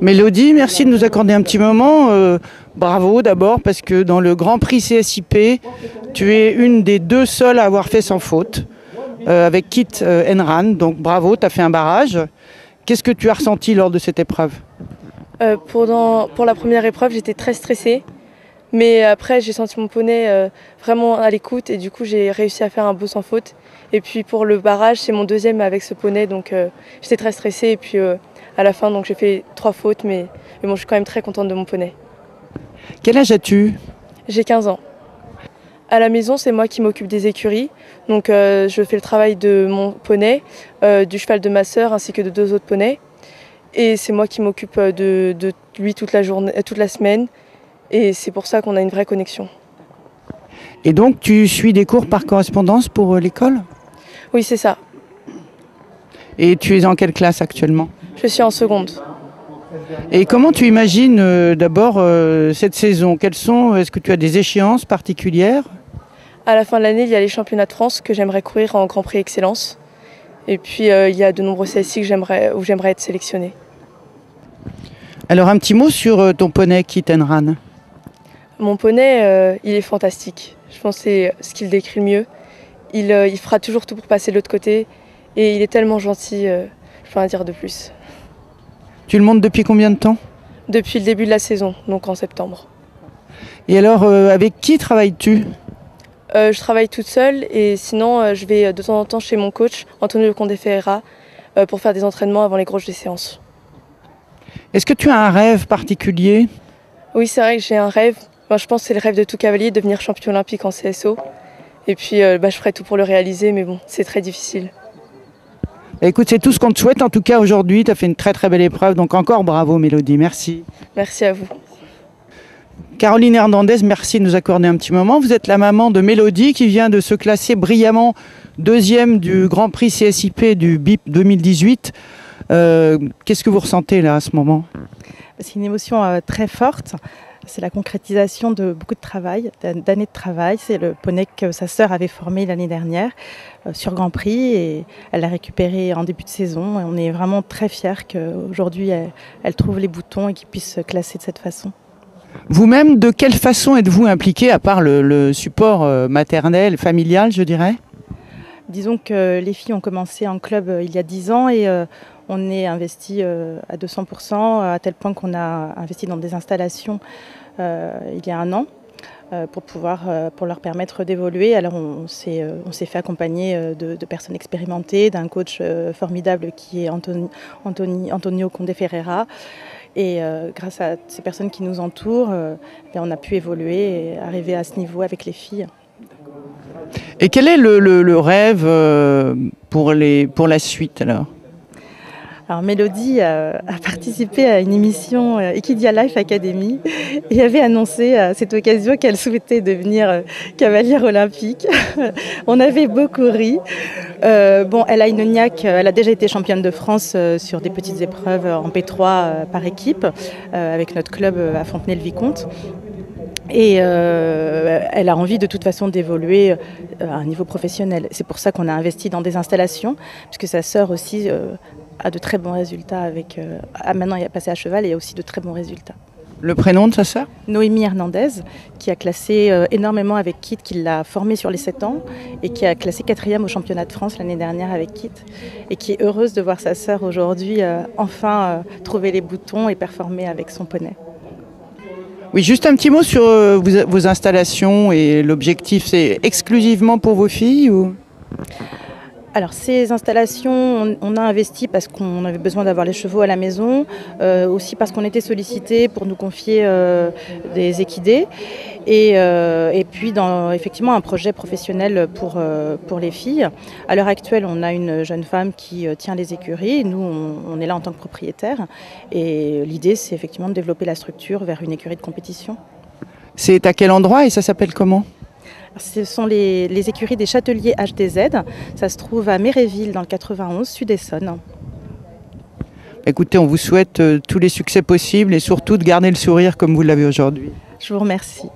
Mélodie, merci de nous accorder un petit moment. Bravo d'abord parce que dans le Grand Prix CSIP, tu es une des deux seules à avoir fait sans faute avec Kit Enran. Donc bravo, tu as fait un barrage. Qu'est-ce que tu as ressenti lors de cette épreuve? Pour la première épreuve, j'étais très stressée. Mais après, j'ai senti mon poney vraiment à l'écoute et du coup, j'ai réussi à faire un beau sans faute. Et puis pour le barrage, c'est mon deuxième avec ce poney, donc j'étais très stressée. Et puis à la fin, donc j'ai fait 3 fautes, mais bon, je suis quand même très contente de mon poney. Quel âge as-tu? J'ai 15 ans. À la maison, c'est moi qui m'occupe des écuries. Donc je fais le travail de mon poney, du cheval de ma sœur ainsi que de 2 autres poneys. Et c'est moi qui m'occupe de lui toute la journée, toute la semaine. Et c'est pour ça qu'on a une vraie connexion. Et donc tu suis des cours par correspondance pour l'école? Oui, c'est ça. Et tu es en quelle classe actuellement? Je suis en seconde. Et comment tu imagines d'abord cette saison? Est-ce que tu as des échéances particulières? À la fin de l'année, il y a les championnats de France que j'aimerais courir en Grand Prix Excellence. Et puis il y a de nombreux CSI où j'aimerais être sélectionnée. Alors un petit mot sur ton poney Kit Enran. Mon poney, il est fantastique. Je pense que c'est ce qui le décrit le mieux. Il fera toujours tout pour passer de l'autre côté. Et il est tellement gentil, je peux rien dire de plus. Tu le montes depuis combien de temps? Depuis le début de la saison, donc en septembre. Et alors, avec qui travailles-tu? Je travaille toute seule et sinon je vais de temps en temps chez mon coach, Antonio Conde Ferreira, pour faire des entraînements avant les grosses séances. Est-ce que tu as un rêve particulier? Oui, c'est vrai que j'ai un rêve. Moi, je pense que c'est le rêve de tout cavalier, devenir champion olympique en CSO. Et puis je ferai tout pour le réaliser, mais bon, c'est très difficile. Écoute, c'est tout ce qu'on te souhaite en tout cas aujourd'hui. Tu as fait une très très belle épreuve, donc encore bravo Mélodie, merci. Merci à vous. Caroline Hernandez, merci de nous accorder un petit moment. Vous êtes la maman de Mélodie qui vient de se classer brillamment deuxième du Grand Prix CSIP du BIP 2018. Qu'est-ce que vous ressentez là à ce moment? C'est une émotion très forte. C'est la concrétisation de beaucoup de travail, d'années de travail. C'est le poney que sa sœur avait formé l'année dernière sur Grand Prix et elle l'a récupéré en début de saison. Et on est vraiment très fiers qu'aujourd'hui elle trouve les boutons et qu'il puisse se classer de cette façon. Vous-même, de quelle façon êtes-vous impliqué, à part le support maternel, familial, je dirais? Disons que les filles ont commencé en club il y a 10 ans et on est investi à 200%, à tel point qu'on a investi dans des installations il y a 1 an pour leur permettre d'évoluer. Alors on s'est fait accompagner de personnes expérimentées, d'un coach formidable qui est Antonio Conde Ferreira. Et grâce à ces personnes qui nous entourent, on a pu évoluer et arriver à ce niveau avec les filles. Et quel est le rêve pour la suite alors? Alors Mélodie a participé à une émission Equidia Life Academy et avait annoncé à cette occasion qu'elle souhaitait devenir cavalière olympique. On avait beaucoup ri. Elle a une niaque, elle a déjà été championne de France sur des petites épreuves en P3 par équipe avec notre club à Fontenay-le-Vicomte. Et elle a envie de toute façon d'évoluer à un niveau professionnel. C'est pour ça qu'on a investi dans des installations, puisque sa sœur aussi a de très bons résultats maintenant elle est passée à cheval et a aussi de très bons résultats. Le prénom de sa sœur? Noémie Hernandez, qui a classé énormément avec Kit, qui l'a formée sur les 7 ans et qui a classé 4e au championnat de France l'année dernière avec Kit et qui est heureuse de voir sa sœur aujourd'hui enfin trouver les boutons et performer avec son poney. Oui, juste un petit mot sur vos installations et l'objectif, c'est exclusivement pour vos filles ou? Alors ces installations, on a investi parce qu'on avait besoin d'avoir les chevaux à la maison, aussi parce qu'on était sollicité pour nous confier des équidés et puis dans effectivement un projet professionnel pour les filles. À l'heure actuelle, on a une jeune femme qui tient les écuries, nous on est là en tant que propriétaire et l'idée c'est effectivement de développer la structure vers une écurie de compétition. C'est à quel endroit et ça s'appelle comment? Ce sont les écuries des Châteliers HDZ. Ça se trouve à Méréville dans le 91, Sud-Essonne. Écoutez, on vous souhaite tous les succès possibles et surtout de garder le sourire comme vous l'avez aujourd'hui. Je vous remercie.